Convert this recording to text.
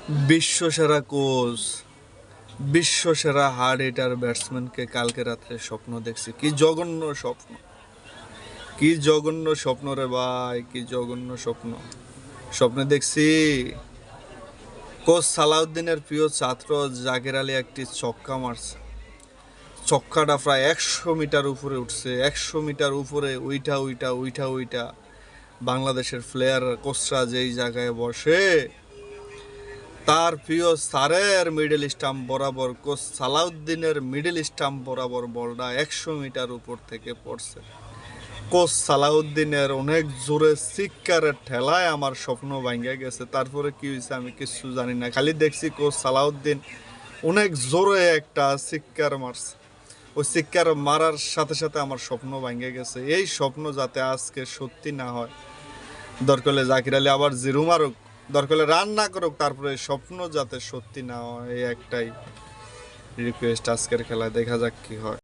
বিশ্বসেরা coach, বিশ্বসেরা hard hitter ব্যাটসম্যানকে কালকে রাত্রে স্বপ্ন দেখছি। কি জঘন্য স্বপ্ন, কি জঘন্য স্বপ্ন রে ভাই, কি জঘন্য স্বপ্ন। স্বপ্নে দেখছি কোচ সালাউদ্দিনের প্রিয় ছাত্র জাকের আলী একটি ছক্কা মারছে। ছক্কাটা প্রায় 100 মিটার উপরে উঠছে, 100 মিটার উপরে উইঠা উইঠা উইঠা উইঠা বাংলাদেশের প্লেয়ার কোচরা যেই জায়গায় বসে তার প্রিয় স্যারের মিডল স্টাম্প বরাবর, কোচ সালাউদ্দিনের মিডল স্টাম্প বরাবর বলটা 100 মিটার উপর থেকে পড়ছে। কোচ সালাউদ্দিনের অনেক জোরে চিৎকারের ঠেলায় আমার স্বপ্ন ভাঙ্গে গেছে। তারপরে কি হয়েছে আমি কিছু জানি না, খালি দেখছি কোচ সালাউদ্দিন অনেক জোরে একটা চিৎকার মারছে। ওই চিৎকার মারার সাথে সাথে আমার স্বপ্ন ভাঙ্গে গেছে। এই স্বপ্ন যাতে আজকে সত্যি না হয়, দরকার হলে জাকির আলী আবার জিরো মারুক, দরকার হলে রান না করুক, তারপরে স্বপ্ন যাতে সত্যি না হয়, এই একটাই রিকোয়েস্ট আজকের খেলায়। দেখা যাক কি হয়।